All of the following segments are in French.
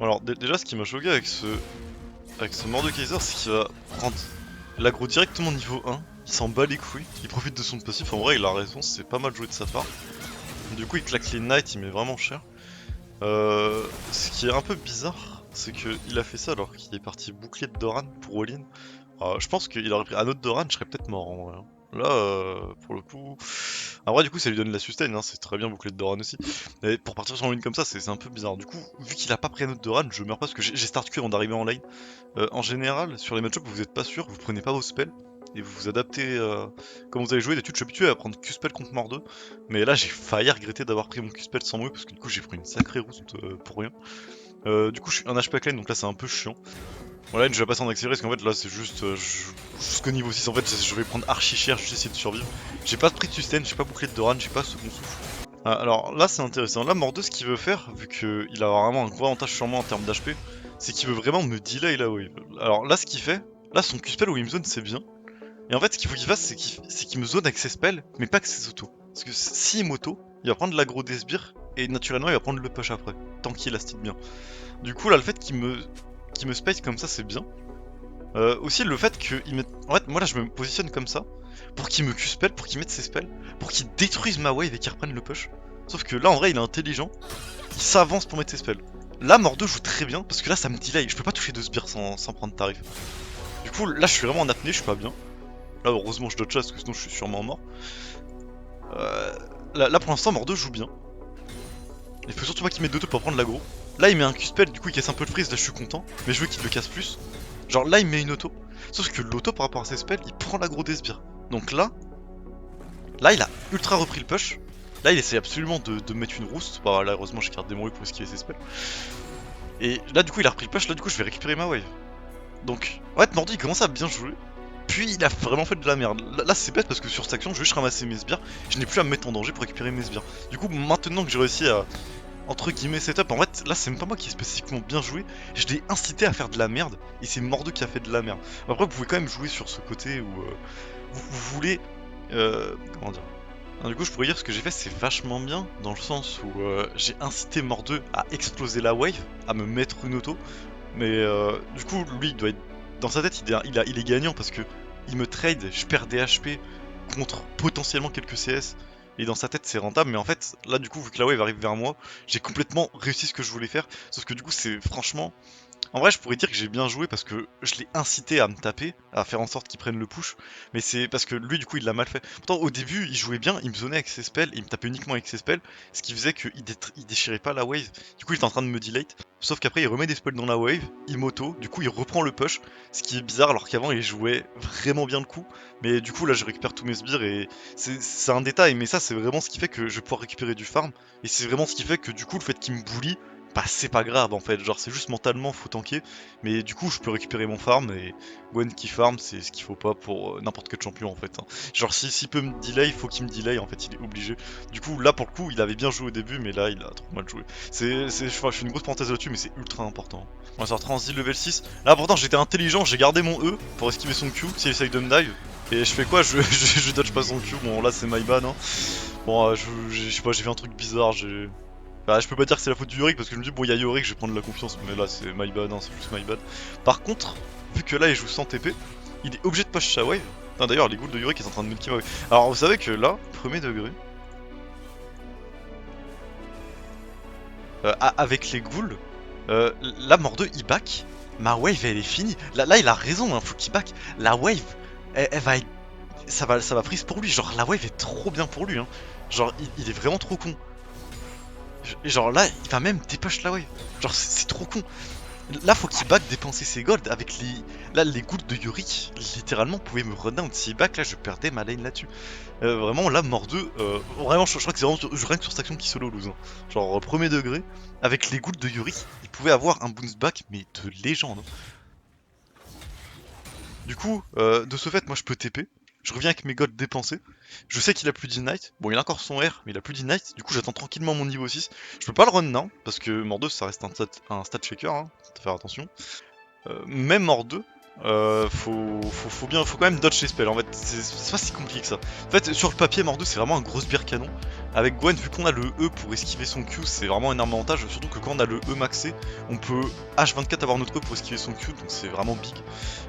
Alors déjà ce qui m'a choqué avec ce Mordekaiser, c'est qu'il va prendre l'aggro directement niveau 1, il s'en bat les couilles, il profite de son passif, en vrai il a raison, c'est pas mal joué de sa part. Du coup il claque les Knights, il met vraiment cher. Ce qui est un peu bizarre, c'est qu'il a fait ça alors qu'il est parti bouclier de Doran pour all-in. Je pense qu'il aurait pris un autre Doran, je serais peut-être mort en vrai. Là, pour le coup... En vrai, du coup, ça lui donne la sustain, hein, c'est très bien boucler de Doran aussi. Mais pour partir sur une comme ça, c'est un peu bizarre. Du coup, vu qu'il a pas pris un autre Doran, je meurs pas parce que j'ai start Q avant d'arriver en lane. En général, sur les match-ups, vous êtes pas sûr, vous prenez pas vos spells. Et vous vous adaptez comme vous avez joué. D'habitude, je suis habitué à prendre Q-spell contre Mort 2. Mais là, j'ai failli regretter d'avoir pris mon Q-spell sans bruit parce que du coup, j'ai pris une sacrée rouste pour rien. Du coup, je suis un HP lane, donc là, c'est un peu chiant. Voilà, je vais passer en accéléré parce qu'en fait là c'est juste jusqu'au niveau 6 en fait je vais prendre archi cher, juste essayer de survivre. J'ai pas pris de sustain, j'ai pas bouclé de Doran, j'ai pas second souffle. Alors là c'est intéressant, là Mordeus ce qu'il veut faire, vu qu'il a vraiment un gros avantage sur moi en termes d'HP, c'est qu'il veut vraiment me delay la wave. Alors là ce qu'il fait, là son Q-spell où il me zone c'est bien. Et en fait ce qu'il faut qu'il fasse c'est qu'il me zone avec ses spells, mais pas avec ses autos. Parce que s'il m'auto, il va prendre l'aggro des sbires, et naturellement il va prendre le push après, tant qu'il élastique bien. Du coup là le fait qu'il me space comme ça c'est bien. Aussi le fait qu'il mette... En fait moi là je me positionne comme ça pour qu'il me Q-spell, pour qu'il mette ses spells, pour qu'il détruise ma wave et qu'il reprenne le push. Sauf que là en vrai il est intelligent, il s'avance pour mettre ses spells. Là Mordo joue très bien parce que là ça me delay, je peux pas toucher deux sbires sans prendre tarif. Du coup là je suis vraiment en apnée, je suis pas bien. Là heureusement je dodge parce que sinon je suis sûrement mort. Là pour l'instant Mordo joue bien. Il faut surtout pas qu'il mette d'auto pour prendre l'aggro. Là il met un Q-spell, du coup il casse un peu le freeze, là je suis content. Mais je veux qu'il le casse plus. Genre là il met une auto. Sauf que l'auto par rapport à ses spells, il prend l'aggro des sbires. Donc là il a ultra repris le push. Là il essaie absolument de mettre une rouste. Bah là heureusement j'ai carte démon pour esquiver ses spells. Et là du coup il a repris le push, là du coup je vais récupérer ma wave. Donc en fait Mordi il commence à bien jouer. Puis il a vraiment fait de la merde. Là c'est bête parce que sur cette action je vais juste ramasser mes sbires. Je n'ai plus à me mettre en danger pour récupérer mes sbires. Du coup maintenant que j'ai réussi à entre guillemets setup, en fait là c'est même pas moi qui ai spécifiquement bien joué, je l'ai incité à faire de la merde et c'est Mordo qui a fait de la merde. Après vous pouvez quand même jouer sur ce côté où vous voulez comment dire. Alors, du coup je pourrais dire ce que j'ai fait c'est vachement bien dans le sens où j'ai incité Mordo à exploser la wave, à me mettre une auto, mais du coup lui il doit être dans sa tête il est gagnant parce que il me trade, je perds des HP contre potentiellement quelques CS. Et dans sa tête c'est rentable, mais en fait là du coup vu que la wave arrive vers moi, j'ai complètement réussi ce que je voulais faire. Sauf que du coup c'est franchement... En vrai je pourrais dire que j'ai bien joué parce que je l'ai incité à me taper, à faire en sorte qu'il prenne le push. Mais c'est parce que lui du coup il l'a mal fait. Pourtant au début il jouait bien, il me zonait avec ses spells, il me tapait uniquement avec ses spells. Ce qui faisait qu'il déchirait pas la wave. Du coup il était en train de me delay. Sauf qu'après il remet des spells dans la wave, il m'auto, du coup il reprend le push. Ce qui est bizarre alors qu'avant il jouait vraiment bien le coup. Mais du coup là je récupère tous mes sbires et c'est un détail, mais ça c'est vraiment ce qui fait que je vais pouvoir récupérer du farm. Et c'est vraiment ce qui fait que du coup le fait qu'il me bully, bah c'est pas grave en fait, genre c'est juste mentalement faut tanker. Mais du coup je peux récupérer mon farm et Gwen qui farm c'est ce qu'il faut pas pour n'importe quel champion en fait. Hein. Genre s'il peut me delay, il faut qu'il me delay en fait, il est obligé. Du coup là pour le coup il avait bien joué au début mais là il a trop mal joué. Je fais une grosse parenthèse là-dessus mais c'est ultra important. On va sortir en level 6. Là pourtant j'étais intelligent, j'ai gardé mon E pour esquiver son Q s'il essaye de me dive. Et je fais quoi je dodge pas son Q, bon là c'est my bad hein. Bon je sais pas, j'ai fait un truc bizarre, j'ai... Bah je peux pas dire que c'est la faute du Yorick parce que je me dis bon il y a Yorick, je vais prendre de la confiance, mais là c'est my bad, hein, c'est juste my bad. Par contre, vu que là il joue sans TP, il est obligé de push sa wave. D'ailleurs les ghouls de Yorick ils sont en train de multi ma wave. Alors vous savez que là, premier degré, avec les ghouls, là Mordeux il back, ma wave elle est finie. Là il a raison, hein, faut qu'il back. La wave, elle va être... ça va freeze pour lui, genre la wave est trop bien pour lui, hein. Genre il est vraiment trop con. Genre là, il va même dépush la wave. Genre c'est trop con. Là, faut qu'il back dépenser ses golds avec les... Là, les gouttes de Yorick, littéralement, pouvaient me run s'il back, là, je perdais ma lane là-dessus. Vraiment, là, mort 2, vraiment, je crois que c'est vraiment rien que sur cette action qui solo lose. Hein. Genre, premier degré, avec les gouttes de Yorick, il pouvait avoir un bounce back, mais de légende. Hein. Du coup, de ce fait, moi, je peux TP. Je reviens avec mes golds dépensés. Je sais qu'il a plus d'Ignite. Bon, il a encore son R, mais il a plus d'Ignite. Du coup, j'attends tranquillement mon niveau 6. Je peux pas le run now, parce que mort 2, ça reste un stat shaker, hein. Faut faire attention. Même mort 2, faut quand même dodge les spells en fait, c'est pas si compliqué que ça. En fait, sur le papier, Mordo c'est vraiment un gros sbire canon. Avec Gwen, vu qu'on a le E pour esquiver son Q, c'est vraiment un avantage. Surtout que quand on a le E maxé, on peut H24 avoir notre E pour esquiver son Q, donc c'est vraiment big.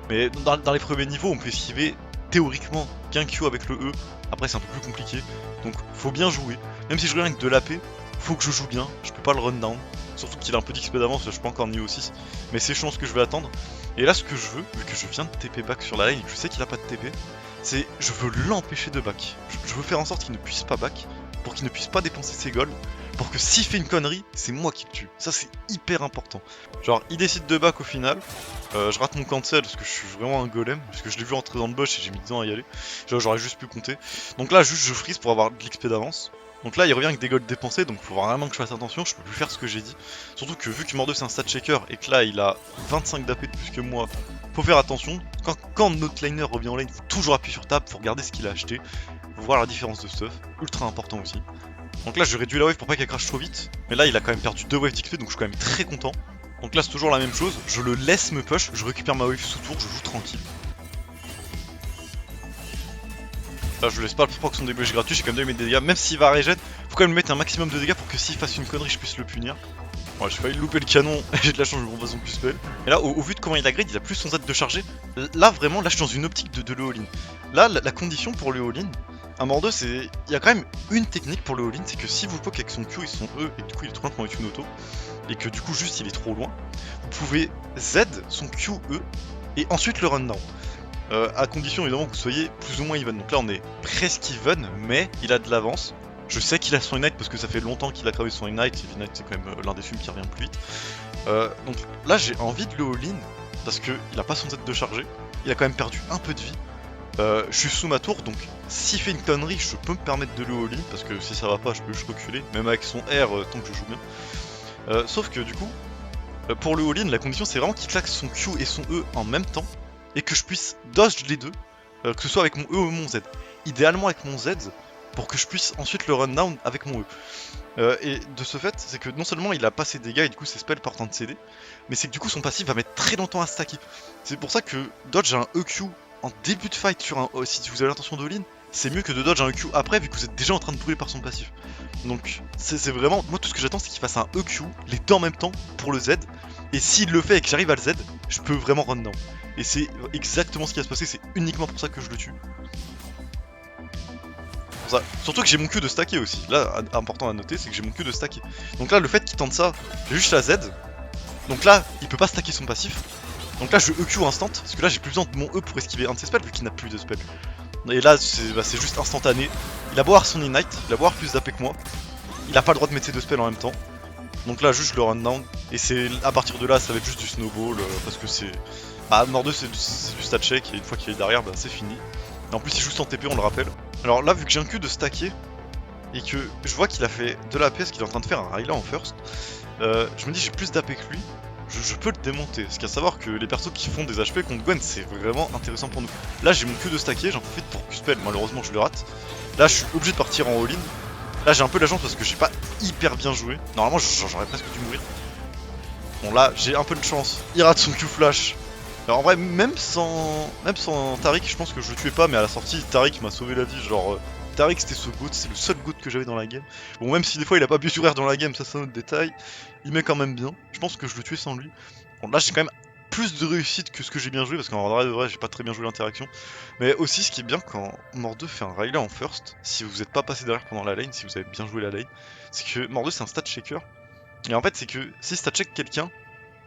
Mais dans les premiers niveaux, on peut esquiver théoriquement qu'un Q avec le E. Après, c'est un peu plus compliqué, donc faut bien jouer. Même si je reviens avec de l'AP, faut que je joue bien, je peux pas le run down. Surtout qu'il a un peu d'XP d'avance, je suis pas encore niveau 6. Mais c'est chiant ce que je vais attendre. Et là, ce que je veux, vu que je viens de TP back sur la lane et que je sais qu'il a pas de TP, c'est je veux l'empêcher de back. Je veux faire en sorte qu'il ne puisse pas back, pour qu'il ne puisse pas dépenser ses golds, pour que s'il fait une connerie, c'est moi qui le tue. Ça, c'est hyper important. Genre, il décide de back au final. Je rate mon cancel parce que je suis vraiment un golem, parce que je l'ai vu entrer dans le bush et j'ai mis 10 ans à y aller. J'aurais juste pu compter. Donc là, juste je freeze pour avoir de l'XP d'avance. Donc là il revient avec des golds dépensés, donc faut vraiment que je fasse attention, je peux plus faire ce que j'ai dit. Surtout que vu que Mordo c'est un stat checker et que là il a 25 d'AP de plus que moi, faut faire attention. Quand notre laner revient en lane, faut toujours appuyer sur tab, faut regarder ce qu'il a acheté, faut voir la différence de stuff, ultra important aussi. Donc là je réduis la wave pour pas qu'elle crache trop vite, mais là il a quand même perdu 2 waves d'XP donc je suis quand même très content. Donc là c'est toujours la même chose, je le laisse me push, je récupère ma wave sous tour, je joue tranquille. Là je laisse pas le proc son débouche gratuit, j'ai quand même donné mes dégâts, même s'il va régène, faut quand même lui mettre un maximum de dégâts pour que s'il fasse une connerie je puisse le punir. Ouais, j'ai failli louper le canon, j'ai de la chance, je me propose son plus spell. Et là, au vu de comment il a grade, il a plus son Z de charger. Là, vraiment, là je suis dans une optique de le all-in. Là, la condition pour le all-in, à Mordo, c'est. Il y a quand même une technique pour le all-in, c'est que si vous poke avec son Q et son E, et du coup il est trop loin avec une auto, et que du coup juste il est trop loin, vous pouvez Z son Q E et ensuite le run down. À condition évidemment que vous soyez plus ou moins even. Donc là on est presque even, mais il a de l'avance. Je sais qu'il a son Ignite parce que ça fait longtemps qu'il a travaillé son Ignite, et l'Ignite c'est quand même l'un des films qui revient plus vite. Donc là j'ai envie de le all-in parce qu'il a pas son Z de charger, il a quand même perdu un peu de vie. Je suis sous ma tour donc s'il fait une connerie je peux me permettre de le all-in parce que si ça va pas je peux juste reculer, même avec son R tant que je joue bien. Sauf que du coup, pour le all-in la condition c'est vraiment qu'il claque son Q et son E en même temps et que je puisse dodge les deux, que ce soit avec mon E ou mon Z. Idéalement avec mon Z, pour que je puisse ensuite le run down avec mon E. Et de ce fait, c'est que non seulement il a pas ses dégâts et du coup ses spells partent en CD, mais c'est que du coup son passif va mettre très longtemps à stacker. C'est pour ça que dodge un EQ en début de fight sur un si vous avez l'intention de all-in, c'est mieux que de dodge un EQ après vu que vous êtes déjà en train de brûler par son passif. Donc c'est vraiment, moi tout ce que j'attends c'est qu'il fasse un EQ, les deux en même temps pour le Z, et s'il le fait et que j'arrive à le Z, je peux vraiment run down. Et c'est exactement ce qui va se passer, c'est uniquement pour ça que je le tue. Pour ça. Surtout que j'ai mon Q de stacker aussi. Là, important à noter, c'est que j'ai mon Q de stacker. Donc là, le fait qu'il tente ça, j'ai juste la Z. Donc là, il peut pas stacker son passif. Donc là, je EQ instant, parce que là, j'ai plus besoin de mon E pour esquiver un de ses spells, vu qu'il n'a plus de spells. Et là, c'est juste instantané. Il a beau avoir son Ignite, il a beau avoir plus d'AP que moi. Il a pas le droit de mettre ses deux spells en même temps. Donc là, juste je le run down. Et c'est à partir de là, ça va être juste du snowball, parce que c'est... Bah, Mordeux c'est du stat check, et une fois qu'il est derrière, bah c'est fini. Et en plus, il joue sans TP, on le rappelle. Alors là, vu que j'ai un Q de stacker, et que je vois qu'il a fait de la pièce, qu'il est en train de faire un Rayla en first, je me dis j'ai plus d'AP que lui, je peux le démonter. Parce qu'à savoir que les persos qui font des HP contre Gwen, c'est vraiment intéressant pour nous. Là, j'ai mon Q de stacker, j'en profite pour Q-spell, malheureusement je le rate. Là, je suis obligé de partir en all-in. Là, j'ai un peu de la chance parce que j'ai pas hyper bien joué. Normalement, j'aurais presque dû mourir. Bon, là, j'ai un peu de chance. Il rate son Q-flash. Alors en vrai, même sans Taric, je pense que je le tuais pas, mais à la sortie, Taric m'a sauvé la vie. Genre, Taric c'était ce GOAT, c'est le seul GOAT que j'avais dans la game. Bon, même si des fois il a pas pu sourire dans la game, ça c'est un autre détail, il met quand même bien. Je pense que je le tuais sans lui. Bon, là j'ai quand même plus de réussite que ce que j'ai bien joué, parce qu'en vrai de vrai, j'ai pas très bien joué l'interaction. Mais aussi, ce qui est bien quand Mordeux fait un Rayla en first, si vous êtes pas passé derrière pendant la lane, si vous avez bien joué la lane, c'est que Mordeux c'est un stat checker. Et en fait, c'est que si stat check quelqu'un,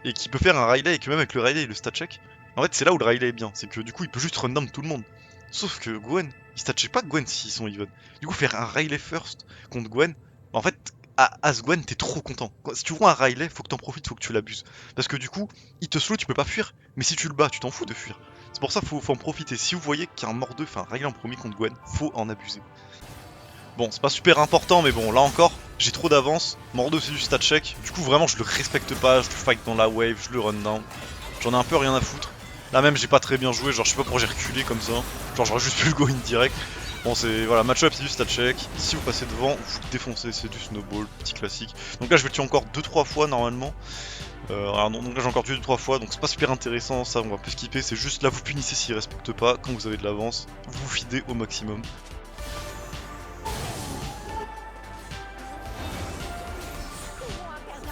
et qui peut faire un Rayleigh et que même avec le Rayleigh il le stat check, en fait c'est là où le Rayleigh est bien, c'est que du coup il peut juste run down tout le monde. Sauf que Gwen, il stat check pas Gwen s'ils sont even. Du coup faire un Rayleigh first contre Gwen, en fait à ce Gwen t'es trop content. Si tu vois un Rayleigh, faut que t'en profites, faut que tu l'abuses. Parce que du coup, il te slow, tu peux pas fuir, mais si tu le bats, tu t'en fous de fuir. C'est pour ça faut en profiter. Si vous voyez qu'il y a un Mordeux fait un Rayleigh en premier contre Gwen, faut en abuser. Bon, c'est pas super important, mais bon, là encore, j'ai trop d'avance. Mordeux c'est du stat check. Du coup, vraiment, je le respecte pas. Je le fight dans la wave, je le run down. J'en ai un peu rien à foutre. Là même, j'ai pas très bien joué. Genre, je sais pas pourquoi j'ai reculé comme ça. Genre, j'aurais juste pu le go in direct. Bon, c'est voilà, match-up, c'est du stat check. Si vous passez devant, vous le défoncez. C'est du snowball, petit classique. Donc là, je vais le tuer encore 2-3 fois normalement. Alors, donc là j'ai encore tué 2-3 fois, donc c'est pas super intéressant, ça on va plus skipper, c'est juste là vous punissez s'ils respectent pas, quand vous avez de l'avance, vous feedez au maximum.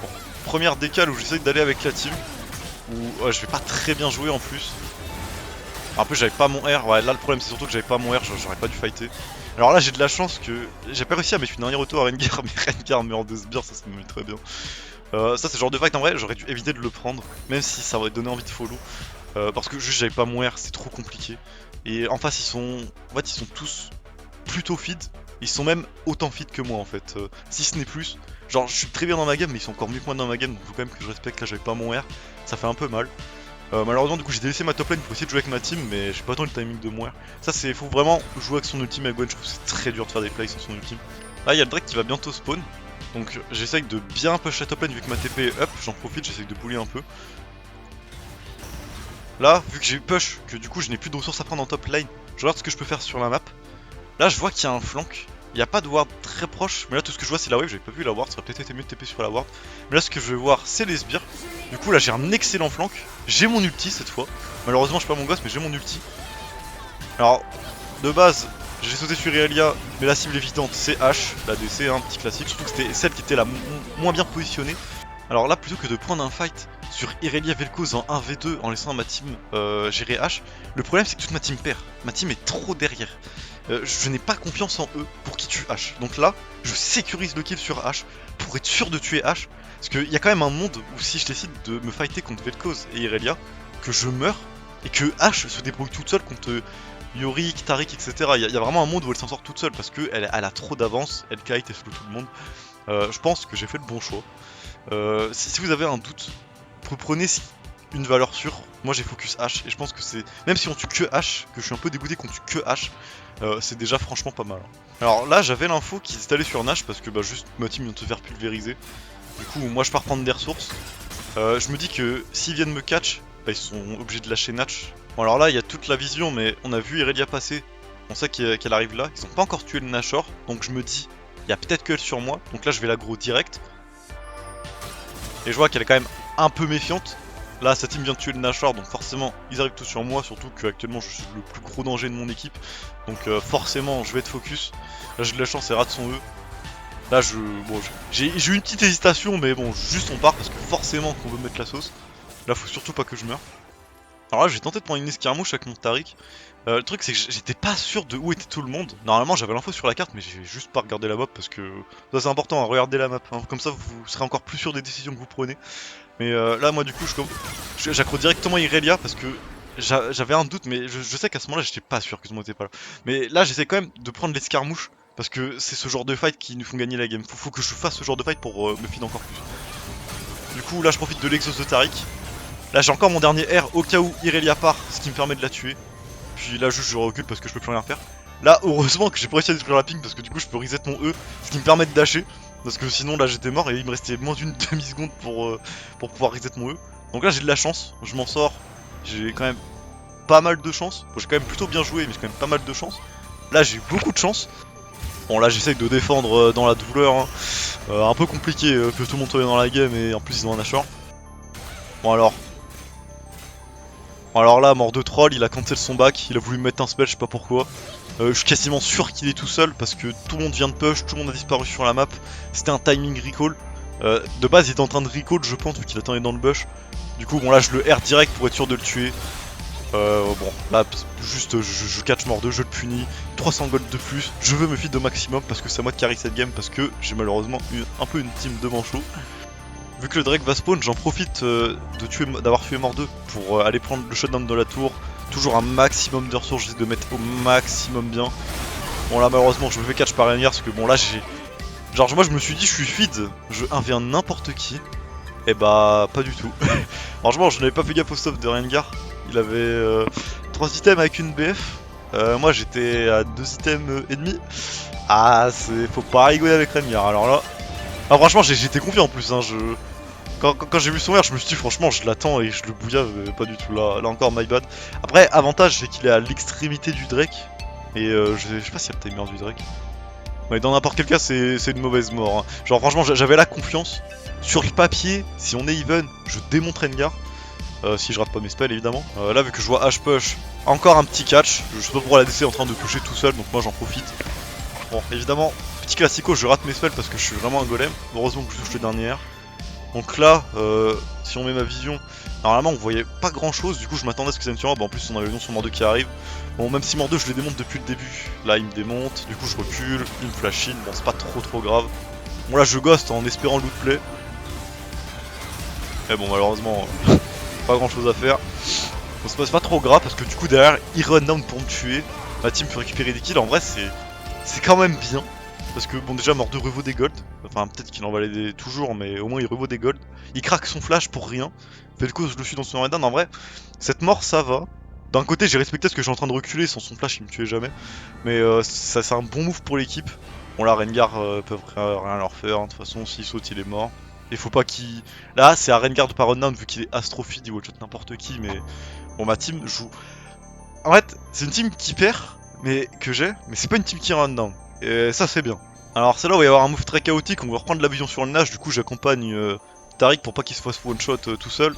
Bon, première décale où j'essaie d'aller avec la team, où je vais pas très bien jouer en plus. Un peu j'avais pas mon R, ouais là le problème c'est surtout que j'avais pas mon R, j'aurais pas dû fighter. Alors là j'ai de la chance que j'ai pas réussi à mettre une dernière auto à Rengar, mais Rengar meurt de sbire, ça me met très bien. Ça c'est le genre de fight en vrai, j'aurais dû éviter de le prendre, même si ça aurait donné envie de follow. Parce que juste j'avais pas mon R, c'est trop compliqué. Et en face ils sont tous plutôt feed, ils sont même autant feed que moi en fait, si ce n'est plus. Genre je suis très bien dans ma game mais ils sont encore mieux que moi dans ma game, donc faut quand même que je respecte, là j'avais pas mon R, ça fait un peu mal. Malheureusement du coup j'ai délaissé ma top lane pour essayer de jouer avec ma team, mais j'ai pas tant le timing de mon R. Ça c'est, faut vraiment jouer avec son ultime à Gwen, je trouve que c'est très dur de faire des plays sans son ultime. Là il y a le Drake qui va bientôt spawn, donc j'essaye de bien push la top lane vu que ma TP est up, j'en profite, j'essaye de bully un peu. Là, vu que j'ai push, que du coup je n'ai plus de ressources à prendre en top lane, je regarde ce que je peux faire sur la map. Là je vois qu'il y a un flank, il n'y a pas de ward très proche, mais là tout ce que je vois c'est la wave, j'avais pas vu la ward, ça aurait peut-être été mieux de TP sur la ward. Mais là ce que je vais voir c'est les sbires, du coup là j'ai un excellent flank, j'ai mon ulti cette fois. Malheureusement je suis pas mon gosse mais j'ai mon ulti. Alors de base j'ai sauté sur Irelia, mais la cible évidente c'est H, la DC, un petit classique, surtout que c'était celle qui était la moins bien positionnée. Alors là plutôt que de prendre un fight sur Irelia Vel'Koz en 1v2 en laissant ma team gérer H, le problème c'est que toute ma team perd, ma team est trop derrière. Je n'ai pas confiance en eux pour qu'ils tuent H. Donc là, je sécurise le kill sur H pour être sûr de tuer H. Parce qu'il y a quand même un monde où si je décide de me fighter contre Vel'Koz et Irelia, que je meurs et que H se débrouille toute seule contre Yorick, Taric, etc. Il y a vraiment un monde où elle s'en sort toute seule parce qu'elle a trop d'avance, elle kite et slow tout le monde. Je pense que j'ai fait le bon choix. Si vous avez un doute, prenez une valeur sûre. Moi j'ai focus H et je pense que c'est, même si on tue que H, que je suis un peu dégoûté qu'on tue que H, c'est déjà franchement pas mal. Alors là j'avais l'info qu'ils étaient allés sur Nash parce que juste ma team vient de se faire pulvériser. Du coup moi je pars prendre des ressources. Je me dis que s'ils viennent me catch, ils sont obligés de lâcher Natch. Bon alors là il y a toute la vision, mais on a vu Irelia passer, on sait qu'elle arrive là, ils ont pas encore tué le Nashor, donc je me dis, il y a peut-être qu'elle sur moi, donc là je vais l'aggro direct. Et je vois qu'elle est quand même un peu méfiante. Là sa team vient de tuer le Nashor, donc forcément ils arrivent tous sur moi, surtout qu'actuellement je suis le plus gros danger de mon équipe. Donc forcément je vais être focus. Là j'ai de la chance, les rats sont eux. Là j'ai eu une petite hésitation, mais bon juste on part parce que forcément qu'on veut mettre la sauce. Là faut surtout pas que je meure. Alors là j'ai tenté de prendre une escarmouche avec mon Taric. Le truc c'est que j'étais pas sûr de où était tout le monde. Normalement j'avais l'info sur la carte mais j'ai juste pas regardé la map parce que ça c'est important, regarder la map, hein. Comme ça vous serez encore plus sûr des décisions que vous prenez. Mais là moi du coup j'accro directement Irelia parce que j'avais un doute, mais je sais qu'à ce moment là j'étais pas sûr que tout le monde était pas là. Mais là j'essaie quand même de prendre l'escarmouche parce que c'est ce genre de fight qui nous font gagner la game. Faut que je fasse ce genre de fight pour me feed encore plus. Du coup là je profite de l'exhaust de Taric. Là j'ai encore mon dernier R au cas où Irelia part, ce qui me permet de la tuer. Puis là juste je recule parce que je peux plus rien faire. Là heureusement que j'ai pas réussi à détruire la ping parce que du coup je peux reset mon E, ce qui me permet de dasher. Parce que sinon là j'étais mort et il me restait moins d'une demi-seconde pour pouvoir reset mon E. Donc là j'ai de la chance, je m'en sors. J'ai quand même pas mal de chance. Bon, j'ai quand même plutôt bien joué mais j'ai quand même pas mal de chance. Là j'ai beaucoup de chance. Bon là j'essaye de défendre dans la douleur, hein. Un peu compliqué que tout le monde soit dans la game et en plus ils ont un Nashor. Bon alors là, mort de troll, il a cancel son back, il a voulu me mettre un spell, je sais pas pourquoi. Je suis quasiment sûr qu'il est tout seul parce que tout le monde vient de push, tout le monde a disparu sur la map. C'était un timing recall. De base, il était en train de recall, je pense, vu qu'il attendait dans le bush. Du coup, bon là, je le R direct pour être sûr de le tuer. Bon, là, juste, je catch mort 2, je le punis. 300 gold de plus, je veux me feed au maximum parce que c'est à moi de carry cette game parce que j'ai malheureusement eu un peu une team de manchots. Vu que le Drake va spawn, j'en profite d'avoir tué mort 2 pour aller prendre le shutdown de la tour. Toujours un maximum de ressources, j'essaie de mettre au maximum bien. Bon là malheureusement je me fais catch par Rengar parce que bon là j'ai... Genre moi je me suis dit je suis feed, je 1v1 n'importe qui. Et bah pas du tout. Franchement je n'avais pas fait gaffe au stop de Rengar. Il avait 3 items avec une BF. Moi j'étais à 2 items et demi. Ah faut pas rigoler avec Rengar alors là. Ah franchement j'étais confiant en plus, hein, Quand j'ai vu son R, je me suis dit franchement je l'attends et je le bouillave, pas du tout, là encore my bad. Après avantage c'est qu'il est à l'extrémité du Drake, et je sais pas s'il y a le timer du Drake. Mais dans n'importe quel cas, c'est une mauvaise mort. Hein. Genre, franchement, j'avais la confiance. Sur le papier, si on est even, je démonte Rengar. Si je rate pas mes spells, évidemment. Là, vu que je vois H-Push, encore un petit catch. Je sais pas pourquoi la DC est en train de pusher tout seul, donc moi j'en profite. Bon, évidemment, petit classico, je rate mes spells parce que je suis vraiment un golem. Heureusement que je touche le dernier R. Donc là, si on met ma vision, normalement on voyait pas grand chose, du coup je m'attendais à ce que ça me tue. Bah en plus on avait le nom sur Mordeux qui arrive. Bon, même si Mordeux je les démonte depuis le début, là il me démonte, du coup je recule, il me flash in, bon c'est pas trop grave. Bon là je ghost en espérant loot play. Mais bon malheureusement, pas grand chose à faire. Bon c'est pas trop grave parce que du coup derrière il run down pour me tuer. Ma team peut récupérer des kills, en vrai c'est quand même bien. Parce que bon déjà Mordeux revaut des gold, enfin peut-être qu'il en valait des toujours mais au moins il revaut des gold. Il craque son flash pour rien, Vel'Koz je le suis dans son reddown, en vrai cette mort ça va. D'un côté j'ai respecté ce que je suis en train de reculer, sans son flash il me tuait jamais. Mais ça c'est un bon move pour l'équipe. Bon là Rengar peuvent rien leur faire, hein. De toute façon s'il saute il est mort. Il faut pas qu'il... Là c'est à Rengar de pas rundown vu qu'il est astrophyte, il one-shot n'importe qui mais... Bon ma team joue... En fait c'est une team qui perd, mais que j'ai, mais c'est pas une team qui rundown. Et ça c'est bien. Alors c'est là où il va y avoir un move très chaotique, on va reprendre la vision sur le Nash, du coup j'accompagne Taric pour pas qu'il se fasse one shot tout seul.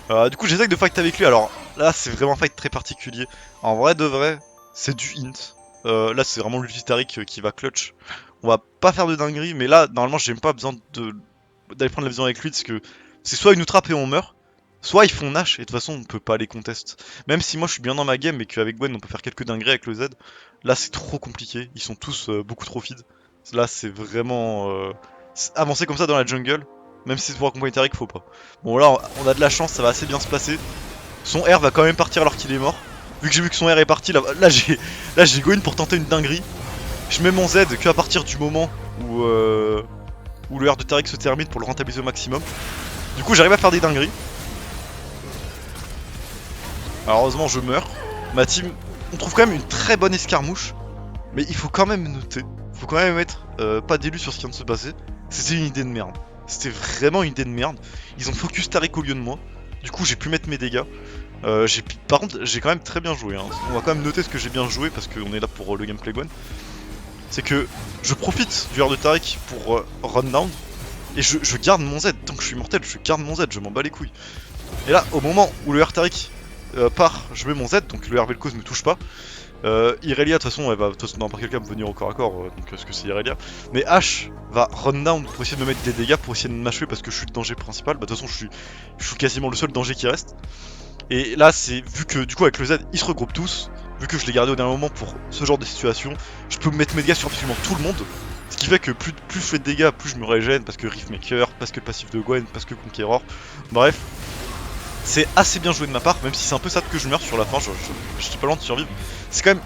Du coup j'essaie de fight avec lui, alors là c'est vraiment un fight très particulier. En vrai de vrai, c'est du int. Là c'est vraiment l'ulti Taric qui va clutch. On va pas faire de dinguerie, mais là normalement j'ai même pas besoin d'aller prendre la vision avec lui, parce que c'est soit il nous trappe et on meurt, soit ils font Nash, et de toute façon on peut pas les contest. Même si moi je suis bien dans ma game et qu'avec Gwen on peut faire quelques dingueries avec le Z, là c'est trop compliqué, ils sont tous beaucoup trop feed. Là c'est vraiment... avancer comme ça dans la jungle, même si c'est pour accompagner Taric, faut pas. Bon là on a de la chance, ça va assez bien se passer. Son R va quand même partir alors qu'il est mort. Vu que j'ai vu que son R est parti, là j'ai go in pour tenter une dinguerie. Je mets mon Z qu'à partir du moment où le R de Taric se termine pour le rentabiliser au maximum. Du coup j'arrive à faire des dingueries. Alors heureusement je meurs. Ma team, on trouve quand même une très bonne escarmouche. Mais il faut quand même noter, faut quand même être pas d'élu sur ce qui vient de se passer. C'était une idée de merde. C'était vraiment une idée de merde. Ils ont focus Taric au lieu de moi. Du coup j'ai pu mettre mes dégâts. Par contre j'ai quand même très bien joué. Hein. On va quand même noter ce que j'ai bien joué parce qu'on est là pour le gameplay Gwen. C'est que je profite du R de Taric pour run down. Et je garde mon Z. Tant que je suis mortel, je garde mon Z, je m'en bats les couilles. Et là, au moment où le R Taric part, je mets mon Z, donc le R Vel'Koz me touche pas. Irelia, de toute façon, elle va dans n'importe quel cas me venir au corps à corps, donc parce que c'est Irelia. Mais H va run down pour essayer de me mettre des dégâts, pour essayer de m'achever parce que je suis le danger principal. Bah, de toute façon, je suis quasiment le seul danger qui reste. Et là, c'est vu que du coup, avec le Z, ils se regroupent tous. Vu que je l'ai gardé au dernier moment pour ce genre de situation, je peux mettre mes dégâts sur absolument tout le monde. Ce qui fait que plus je fais de dégâts, plus je me régène, parce que Riftmaker, parce que le passif de Gwen, parce que Conqueror. Bref, c'est assez bien joué de ma part, même si c'est un peu sad que je meurs sur la fin, j'étais pas loin de survivre. C'est quand même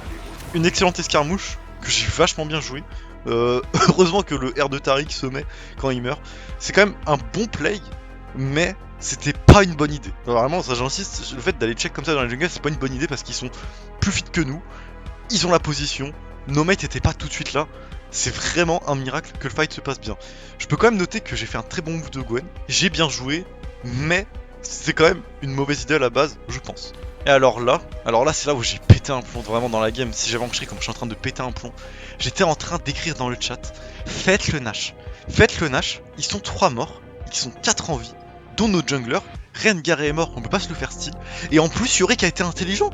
une excellente escarmouche, que j'ai vachement bien joué. Heureusement que le R de Taric se met quand il meurt. C'est quand même un bon play, mais c'était pas une bonne idée. Vraiment, ça j'insiste, le fait d'aller check comme ça dans la jungle, c'est pas une bonne idée parce qu'ils sont plus fit que nous. Ils ont la position, nos mates étaient pas tout de suite là. C'est vraiment un miracle que le fight se passe bien. Je peux quand même noter que j'ai fait un très bon move de Gwen, j'ai bien joué, mais c'est quand même une mauvaise idée à la base, je pense. Et alors là c'est là où j'ai pété un plomb vraiment dans la game. Si j'avais enregistré comme je suis en train de péter un plomb, j'étais en train d'écrire dans le chat, faites le Nash. Faites le Nash, ils sont 3 morts, ils sont 4 en vie, dont nos junglers. Rengar est mort, on peut pas se le faire style. Et en plus, Yorick a été intelligent.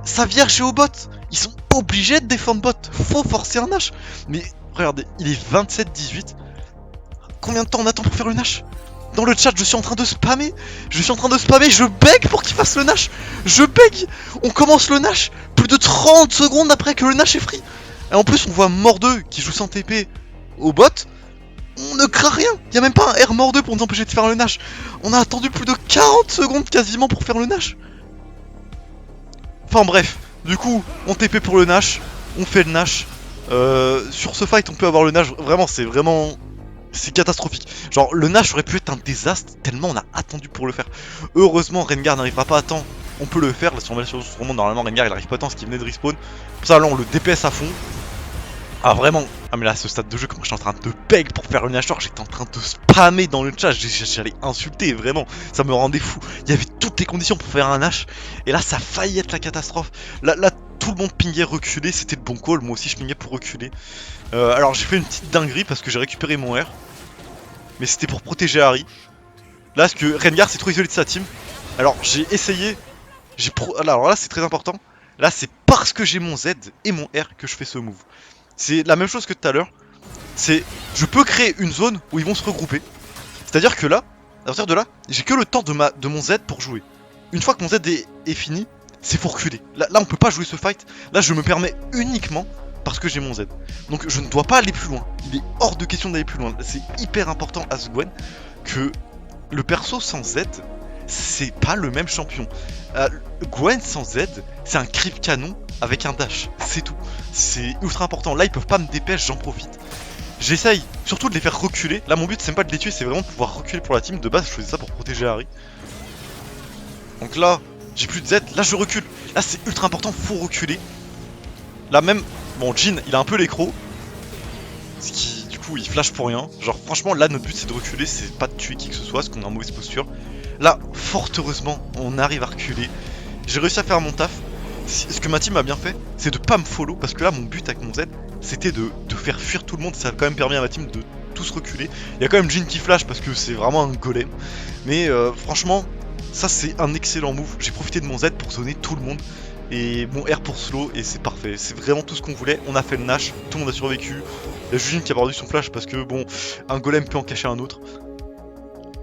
Sa vierge est au bot. Ils sont obligés de défendre bot. Faut forcer un Nash. Mais regardez, il est 27-18. Combien de temps on attend pour faire le Nash? Dans le chat, je suis en train de spammer. Je beg pour qu'il fasse le Nash. Je beg. On commence le Nash plus de 30 secondes après que le Nash est free. Et en plus, on voit Mordeux qui joue sans TP au bot. On ne craint rien, y a même pas un R mort 2 pour nous empêcher de faire le Nash. On a attendu plus de 40 secondes quasiment pour faire le Nash. Enfin bref, du coup, on TP pour le Nash, on fait le Nash. Sur ce fight, on peut avoir le Nash, c'est catastrophique. Genre, le Nash aurait pu être un désastre tellement on a attendu pour le faire. Heureusement, Rengar n'arrivera pas à temps, on peut le faire. Là, si on va sur ce monde, normalement, Rengar il arrive pas à temps, ce qui venait de respawn. Pour ça, là, on le DPS à fond. Ah vraiment. Ah mais là à ce stade de jeu, quand j'étais en train de beg pour faire le Nash, j'étais en train de spammer dans le chat, j'allais insulter, vraiment, ça me rendait fou. Il y avait toutes les conditions pour faire un Nash, et là ça a failli être la catastrophe. Là tout le monde pingait reculer, c'était le bon call, moi aussi je pingais pour reculer. Alors j'ai fait une petite dinguerie parce que j'ai récupéré mon R. Mais c'était pour protéger Harry. Là, parce que Rengar s'est trop isolé de sa team. Alors j'ai essayé, alors là c'est très important. Là c'est parce que j'ai mon Z et mon R que je fais ce move. C'est la même chose que tout à l'heure. C'est, je peux créer une zone où ils vont se regrouper. C'est-à-dire que là, à partir de là, j'ai que le temps de mon Z pour jouer. Une fois que mon Z est fini, c'est pour reculer. Là on peut pas jouer ce fight. Là je me permets uniquement parce que j'ai mon Z. Donc je ne dois pas aller plus loin. Il est hors de question d'aller plus loin. C'est hyper important à ce Gwen que le perso sans Z, c'est pas le même champion. Gwen sans Z, c'est un creep canon avec un dash. C'est tout. C'est ultra important. Là ils peuvent pas me dépêcher, j'en profite. J'essaye surtout de les faire reculer. Là mon but c'est pas de les tuer, c'est vraiment de pouvoir reculer pour la team. De base je faisais ça pour protéger Harry. Donc là, j'ai plus de Z, là je recule. Là c'est ultra important, faut reculer. Là même, bon Jhin il a un peu l'écro. Ce qui du coup il flash pour rien. Genre franchement là notre but c'est de reculer, c'est pas de tuer qui que ce soit, parce qu'on est en mauvaise posture. Là fort heureusement on arrive à reculer. J'ai réussi à faire mon taf. Ce que ma team a bien fait, c'est de pas me follow, parce que là mon but avec mon Z c'était de faire fuir tout le monde. Ça a quand même permis à ma team de tous reculer. Il y a quand même Jhin qui flash parce que c'est vraiment un golem. Mais franchement, ça c'est un excellent move. J'ai profité de mon Z pour zoner tout le monde. Et mon R pour slow, et c'est parfait. C'est vraiment tout ce qu'on voulait. On a fait le Nash, tout le monde a survécu. Il y a Jhin qui a perdu son flash parce que bon, un golem peut en cacher un autre.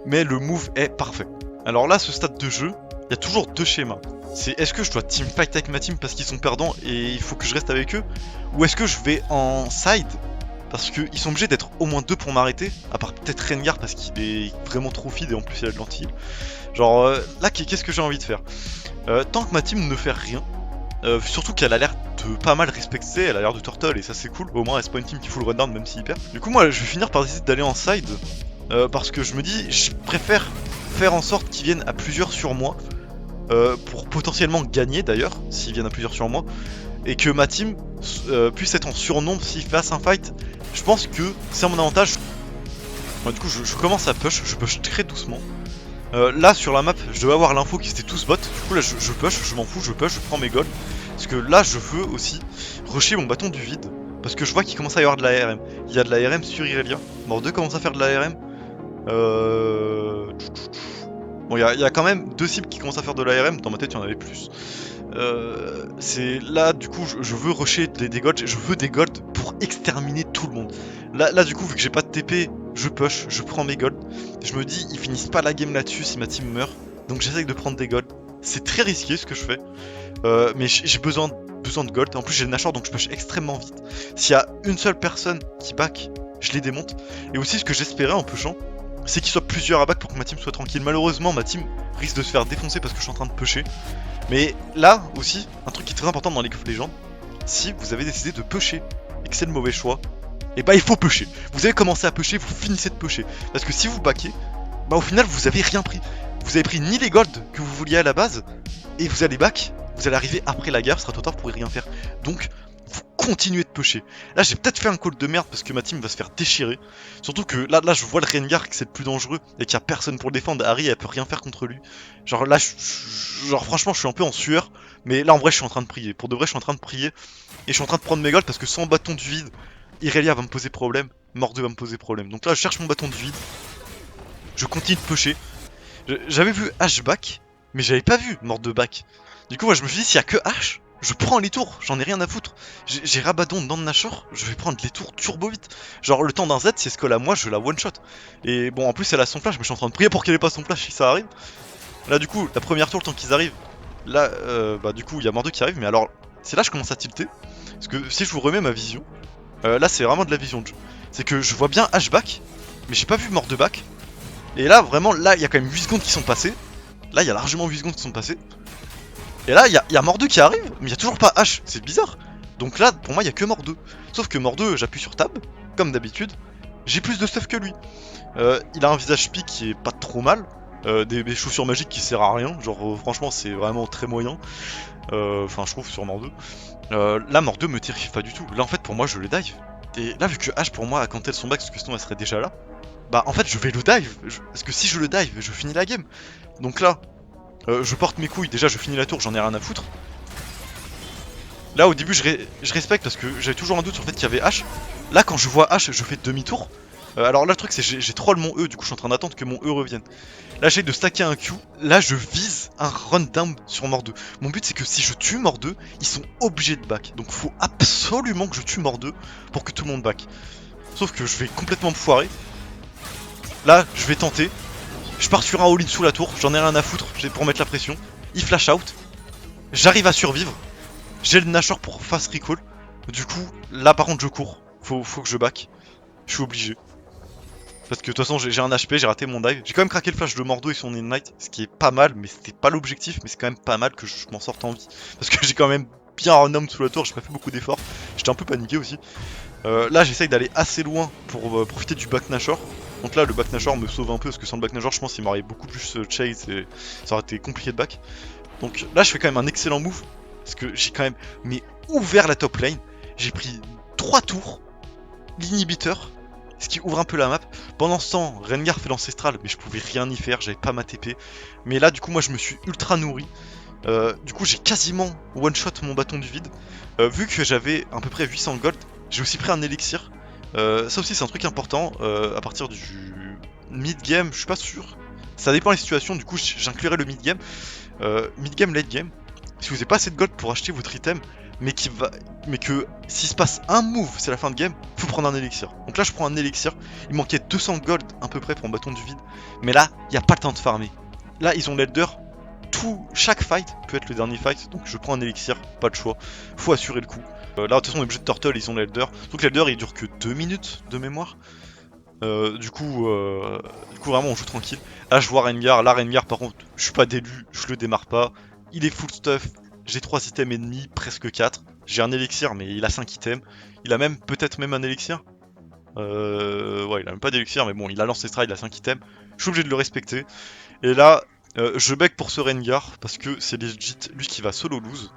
Mais le move est parfait. Alors là, ce stade de jeu, il y a toujours deux schémas. C'est est-ce que je dois teamfight avec ma team parce qu'ils sont perdants et il faut que je reste avec eux, ou est-ce que je vais en side parce qu'ils sont obligés d'être au moins deux pour m'arrêter, à part peut-être Rengar parce qu'il est vraiment trop feed et en plus il a de l'anti-heal. Genre là, qu'est-ce que j'ai envie de faire? Tant que ma team ne fait rien, surtout qu'elle a l'air de pas mal respecter, elle a l'air de turtle et ça c'est cool, au moins c'est pas une team qui fout le rundown même s'il perd. Du coup moi je vais finir par décider d'aller en side, parce que je me dis, je préfère faire en sorte qu'ils viennent à plusieurs sur moi, pour potentiellement gagner d'ailleurs, s'ils viennent à plusieurs sur moi, et que ma team puisse être en surnombre s'ils fassent un fight. Je pense que c'est à mon avantage. Du coup je commence à push, je push très doucement. Là sur la map je devais avoir l'info qu'ils étaient tous bots. Du coup là je push, je m'en fous, je push, je prends mes golds. Parce que là je veux aussi rusher mon bâton du vide. Parce que je vois qu'il commence à y avoir de la RM. Il y a de la RM sur Irelia. Mort2 commence à faire de la RM. Bon, il y a quand même deux cibles qui commencent à faire de l'ARM, dans ma tête il y en avait plus. C'est là, du coup, je veux rusher des golds, je veux des golds pour exterminer tout le monde. Là du coup, vu que j'ai pas de TP, je push, je prends mes golds. Je me dis, ils finissent pas la game là-dessus si ma team meurt, donc j'essaye de prendre des golds. C'est très risqué ce que je fais, mais j'ai besoin de gold. En plus, j'ai le Nashor, donc je push extrêmement vite. S'il y a une seule personne qui back, je les démonte. Et aussi, ce que j'espérais en pushant, c'est qu'il soit plusieurs à back pour que ma team soit tranquille. Malheureusement, ma team risque de se faire défoncer parce que je suis en train de pusher. Mais là aussi, un truc qui est très important dans League of Legends, si vous avez décidé de pusher et que c'est le mauvais choix, et bah il faut pusher. Vous avez commencé à pusher, vous finissez de pusher. Parce que si vous backez, bah au final vous avez rien pris. Vous avez pris ni les golds que vous vouliez à la base, et vous allez back, vous allez arriver après la guerre, ce sera trop tard, vous pourrez rien faire. Donc, vous continuez de pusher. Là j'ai peut-être fait un call de merde parce que ma team va se faire déchirer. Surtout que là je vois le Rengar que c'est le plus dangereux et qu'il y a personne pour le défendre. Harry elle peut rien faire contre lui. Genre là, genre franchement je suis un peu en sueur. Mais là en vrai je suis en train de prier. Pour de vrai je suis en train de prier. Et je suis en train de prendre mes golds parce que sans bâton du vide, Irelia va me poser problème. Mort2 va me poser problème. Donc là je cherche mon bâton du vide. Je continue de pusher. J'avais vu H back, mais j'avais pas vu Mort2 back. Du coup moi je me suis dit s'il y a que H, je prends les tours, j'en ai rien à foutre. J'ai Rabadon dans le Nashor, je vais prendre les tours turbo vite. Genre le temps d'un Z, c'est ce que là moi je la one shot. Et bon en plus elle a son flash, mais je suis en train de prier pour qu'elle ait pas son flash si ça arrive. Là du coup la première tour le temps qu'ils arrivent, là bah du coup il y a Mort2 qui arrive, mais alors c'est là que je commence à tilter. Parce que si je vous remets ma vision, là c'est vraiment de la vision de jeu. C'est que je vois bien H back, mais j'ai pas vu Mort2 back. Et là vraiment là il y a quand même 8 secondes qui sont passées. Là il y a largement 8 secondes qui sont passées. Et là, il y a Mort2 qui arrive, mais il y a toujours pas H, c'est bizarre. Donc là, pour moi, il y a que Mort2. Sauf que Mort2, j'appuie sur Tab, comme d'habitude. J'ai plus de stuff que lui. Il a un visage pique qui est pas trop mal. Des chaussures magiques qui servent à rien. Genre, franchement, c'est vraiment très moyen. Enfin, je trouve sur Mort2. Là, Mort2 me terrifie pas du tout. Là, en fait, pour moi, je le dive. Et là, vu que H, pour moi, a canté son back, parce que sinon, elle serait déjà là. Bah, en fait, je vais le dive. Parce que si je le dive, je finis la game. Donc là, je porte mes couilles, déjà je finis la tour, j'en ai rien à foutre. Là au début je respecte parce que j'avais toujours un doute sur le fait qu'il y avait H. Là quand je vois H je fais demi-tour. Alors là le truc c'est que j'ai troll mon E, du coup je suis en train d'attendre que mon E revienne. Là j'essaie de stacker un Q, là je vise un run down sur Mord 2. Mon but c'est que si je tue Mord 2, ils sont obligés de back. Donc faut absolument que je tue Mord 2 pour que tout le monde back. Sauf que je vais complètement me foirer. Là je vais tenter. Je pars sur un all-in sous la tour, j'en ai rien à foutre pour mettre la pression. Il flash out. J'arrive à survivre. J'ai le Nashor pour fast recall. Du coup, là par contre je cours. Faut que je back. Je suis obligé. Parce que de toute façon j'ai un HP, j'ai raté mon dive. J'ai quand même craqué le flash de Mordo et son Ignite. Ce qui est pas mal, mais c'était pas l'objectif. Mais c'est quand même pas mal que je m'en sorte en vie. Parce que j'ai quand même bien un homme sous la tour, j'ai pas fait beaucoup d'efforts. J'étais un peu paniqué aussi. Là j'essaye d'aller assez loin pour profiter du back Nashor. Donc là le back Nashor me sauve un peu parce que sans le back Nashor je pense qu'il m'aurait beaucoup plus chase et ça aurait été compliqué de back. Donc là je fais quand même un excellent move. Parce que j'ai quand même ouvert la top lane. J'ai pris 3 tours, l'inhibiteur, ce qui ouvre un peu la map. Pendant ce temps, Rengar fait l'ancestral, mais je pouvais rien y faire, j'avais pas ma TP. Mais là du coup moi je me suis ultra nourri. Du coup j'ai quasiment one shot mon bâton du vide. Vu que j'avais à peu près 800 gold, j'ai aussi pris un élixir. Ça aussi c'est un truc important. À partir du mid game, je suis pas sûr. Ça dépend des situations, du coup j'inclurai le mid game. Mid game, late game. Si vous n'avez pas assez de gold pour acheter votre item, mais que s'il se passe un move, c'est la fin de game, faut prendre un élixir. Donc là je prends un élixir, il manquait 200 gold à peu près pour un bâton du vide, mais là il n'y a pas le temps de farmer. Là ils ont l'elder, chaque fight peut être le dernier fight, donc je prends un élixir, pas de choix, faut assurer le coup. Là de toute façon on est obligé de turtle, ils ont l'elder, donc l'elder il dure que 2 minutes de mémoire. Du coup vraiment on joue tranquille. Là je vois Rengar, là Rengar par contre je suis pas d'élu, je le démarre pas. Il est full stuff, j'ai 3 items et demi, presque 4. J'ai un élixir mais il a 5 items. Il a même peut-être même un élixir. Ouais il a même pas d'élixir mais bon il a l'ancestral, il a 5 items. Je suis obligé de le respecter. Et là je beg pour ce Rengar parce que c'est legit lui qui va solo lose.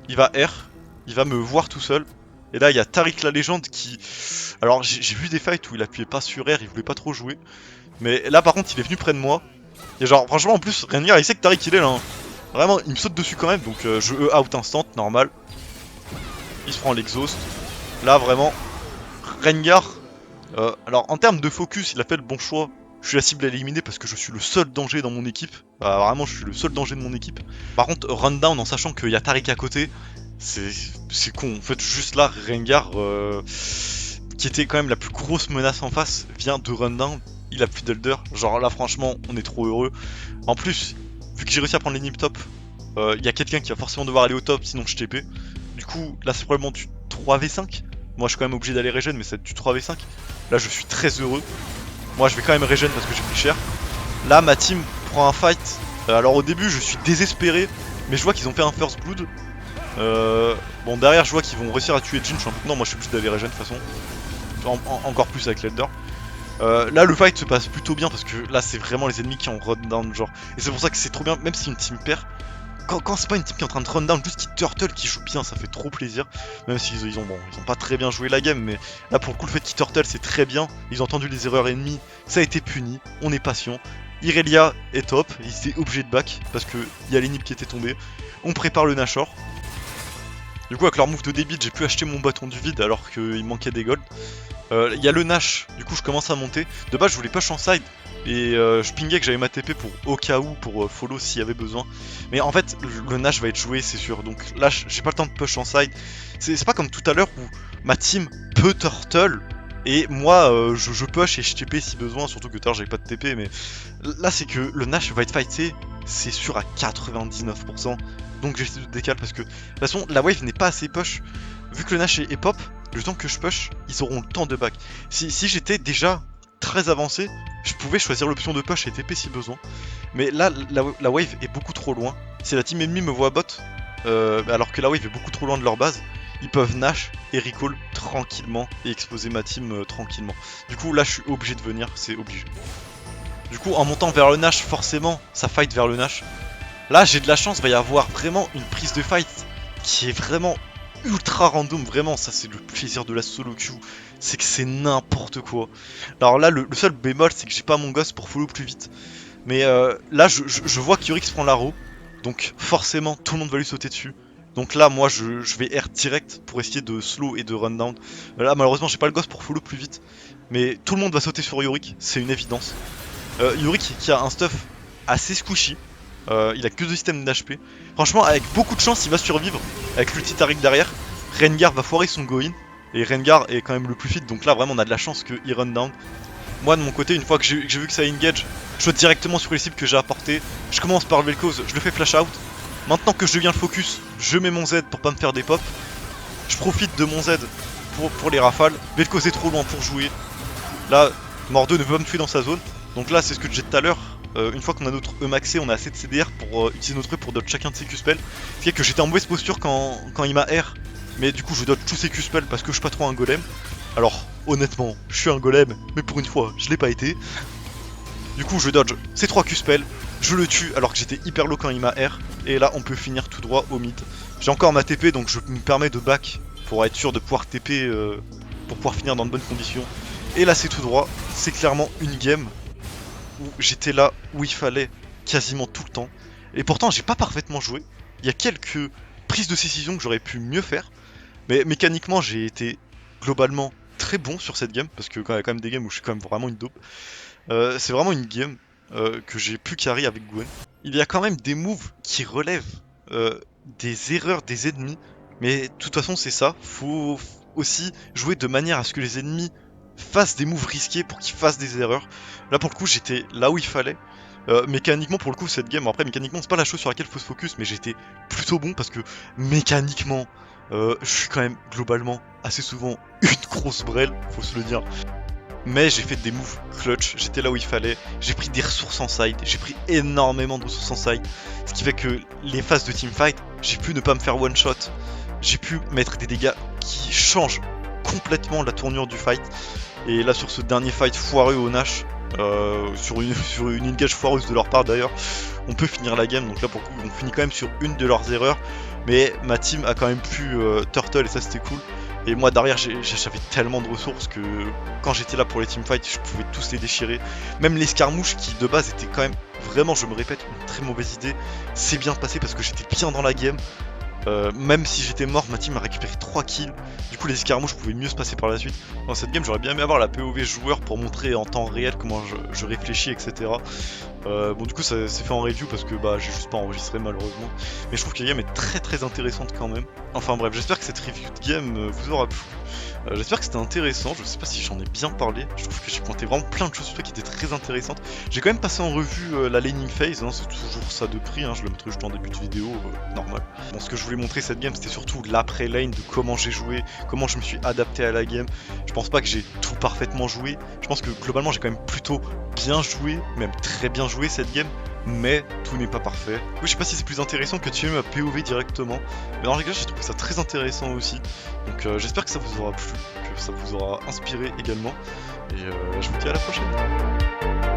Il va R, il va me voir tout seul. Et là il y a Taric la légende qui... Alors j'ai vu des fights où il appuyait pas sur R, il voulait pas trop jouer. Mais là par contre il est venu près de moi. Et genre franchement en plus Rengar il sait que Taric il est là hein. Vraiment il me saute dessus quand même donc je E out instant normal. Il se prend l'exhaust. Là vraiment Rengar alors en termes de focus il a fait le bon choix. Je suis la cible à éliminer parce que je suis le seul danger dans mon équipe. Vraiment je suis le seul danger de mon équipe. Par contre run down en sachant qu'il y a Taric à côté, c'est con. En fait juste là Rengar qui était quand même la plus grosse menace en face vient de run down. Il a plus d'elder. Genre là franchement on est trop heureux. En plus vu que j'ai réussi à prendre l'énigme top, il y a quelqu'un qui va forcément devoir aller au top sinon je TP. Du coup là c'est probablement du 3v5. Moi je suis quand même obligé d'aller regen mais c'est du 3v5. Là je suis très heureux. Moi je vais quand même regen parce que j'ai pris cher. Là ma team prend un fight. Alors au début je suis désespéré, mais je vois qu'ils ont fait un first blood. Bon derrière je vois qu'ils vont réussir à tuer Jhin. Non moi je suis obligé d'aller regen de toute façon. Encore plus avec l'elder. Là le fight se passe plutôt bien parce que là c'est vraiment les ennemis qui ont run down genre. Et c'est pour ça que c'est trop bien même si une team perd. Quand c'est pas une team qui est en train de run down, juste qui turtle, qui joue bien, ça fait trop plaisir. Même s'ils ils ont pas très bien joué la game, mais là pour le coup le fait qu'ils turtle c'est très bien. Ils ont entendu les erreurs ennemies, ça a été puni, on est patient. Irelia est top, ils étaient obligés de back parce que il y a l'inhib qui était tombé. On prépare le Nashor. Du coup avec leur move de débit j'ai pu acheter mon bâton du vide alors qu'il manquait des golds. Il y a le Nash, du coup je commence à monter. De base je voulais push en side et je pingais que j'avais ma TP pour au cas où, pour follow s'il y avait besoin. Mais en fait le Nash va être joué c'est sûr, donc là j'ai pas le temps de push en side. C'est pas comme tout à l'heure où ma team peut turtle et moi je push et je TP si besoin, surtout que tout à l'heure j'avais pas de TP. Mais là c'est que le Nash va être fighté, c'est sûr à 99%. Donc j'essaie de décaler parce que de toute façon la wave n'est pas assez push. Vu que le Nash est pop, le temps que je push, ils auront le temps de back. Si j'étais déjà très avancé, je pouvais choisir l'option de push et TP si besoin. Mais là, la wave est beaucoup trop loin. Si la team ennemie me voit bot, alors que la wave est beaucoup trop loin de leur base, ils peuvent Nash et recall tranquillement et exposer ma team tranquillement. Du coup, là, je suis obligé de venir, c'est obligé. Du coup, en montant vers le Nash, forcément, ça fight vers le Nash. Là, j'ai de la chance, il va y avoir vraiment une prise de fight qui est vraiment ultra random, vraiment, ça c'est le plaisir de la solo queue, c'est que c'est n'importe quoi. Alors là, le seul bémol, c'est que j'ai pas mon gosse pour follow plus vite. Mais là, je vois qu'Yurix prend l'arrow, donc forcément, tout le monde va lui sauter dessus. Donc là, moi, je vais air direct pour essayer de slow et de run down. Là, malheureusement, j'ai pas le gosse pour follow plus vite. Mais tout le monde va sauter sur Yorick, c'est une évidence. Yorick qui a un stuff assez squishy. Il a que 2 systèmes d'HP. Franchement, avec beaucoup de chance, il va survivre. Avec l'ulti Taric derrière. Rengar va foirer son go-in. Et Rengar est quand même le plus fit. Donc là, vraiment, on a de la chance qu'il run down. Moi, de mon côté, une fois que j'ai vu que ça engage, je saute directement sur les cibles que j'ai apportées. Je commence par Vel'Koz, je le fais flash out. Maintenant que je deviens le focus, je mets mon Z pour pas me faire des pops. Je profite de mon Z pour les rafales. Vel'Koz est trop loin pour jouer. Là, Mordo ne veut pas me tuer dans sa zone. Donc là, c'est ce que je disais tout à l'heure. Une fois qu'on a notre E maxé, on a assez de CDR pour utiliser notre E pour dodge chacun de ses Q-spells. Ce qui fait que j'étais en mauvaise posture quand il m'a R. Mais du coup, je dodge tous ses Q-spells parce que je suis pas trop un golem. Alors, honnêtement, je suis un golem, mais pour une fois, je l'ai pas été. Du coup, je dodge ces 3 Q-spells, je le tue alors que j'étais hyper low quand il m'a R. Et là, on peut finir tout droit au mid. J'ai encore ma TP, donc je me permets de back pour être sûr de pouvoir TP, pour pouvoir finir dans de bonnes conditions. Et là, c'est tout droit, c'est clairement une game où j'étais là où il fallait quasiment tout le temps. Et pourtant, j'ai pas parfaitement joué. Il y a quelques prises de décision que j'aurais pu mieux faire. Mais mécaniquement, j'ai été globalement très bon sur cette game, parce que quand il y a quand même des games où je suis quand même vraiment une dope. C'est vraiment une game que j'ai pu carry avec Gwen. Il y a quand même des moves qui relèvent des erreurs des ennemis, mais de toute façon c'est ça, faut aussi jouer de manière à ce que les ennemis fassent des moves risqués pour qu'ils fassent des erreurs. Là pour le coup j'étais là où il fallait. Mécaniquement pour le coup cette game, après mécaniquement c'est pas la chose sur laquelle faut se focus, mais j'étais plutôt bon parce que mécaniquement je suis quand même globalement assez souvent une grosse brêle, faut se le dire. Mais j'ai fait des moves clutch, j'étais là où il fallait, j'ai pris des ressources en side, j'ai pris énormément de ressources en side, ce qui fait que les phases de teamfight, j'ai pu ne pas me faire one shot, j'ai pu mettre des dégâts qui changent complètement la tournure du fight. Et là sur ce dernier fight foireux au Nash, sur une engage foireuse de leur part d'ailleurs, on peut finir la game. Donc là pour le coup on finit quand même sur une de leurs erreurs, mais ma team a quand même pu turtle et ça c'était cool. Et moi derrière j'avais tellement de ressources que quand j'étais là pour les teamfights je pouvais tous les déchirer. Même les escarmouches qui de base étaient quand même vraiment, je me répète, une très mauvaise idée, c'est bien passé parce que j'étais bien dans la game. Même si j'étais mort, ma team a récupéré 3 kills. Du coup les escarmouches pouvaient mieux se passer par la suite. Dans cette game j'aurais bien aimé avoir la POV joueur pour montrer en temps réel comment je réfléchis, etc. Bon du coup ça s'est fait en review parce que bah j'ai juste pas enregistré malheureusement. Mais je trouve que la game est très très intéressante quand même. Enfin bref, j'espère que cette review de game vous aura plu. J'espère que c'était intéressant, je sais pas si j'en ai bien parlé. Je trouve que j'ai pointé vraiment plein de choses sur toi qui étaient très intéressantes. J'ai quand même passé en revue la laning phase, hein, c'est toujours ça de prix, hein, je le mettrai juste en début de vidéo, normal. Bon, ce que je voulais montrer cette game c'était surtout l'après lane, de comment j'ai joué, comment je me suis adapté à la game. Je pense pas que j'ai tout parfaitement joué, je pense que globalement j'ai quand même plutôt bien joué, même très bien joué cette game, mais tout n'est pas parfait. Oui, je sais pas si c'est plus intéressant que de tuer ma POV directement, mais dans les gars j'ai trouvé ça très intéressant aussi. Donc j'espère que ça vous aura plu, que ça vous aura inspiré également, et je vous dis à la prochaine.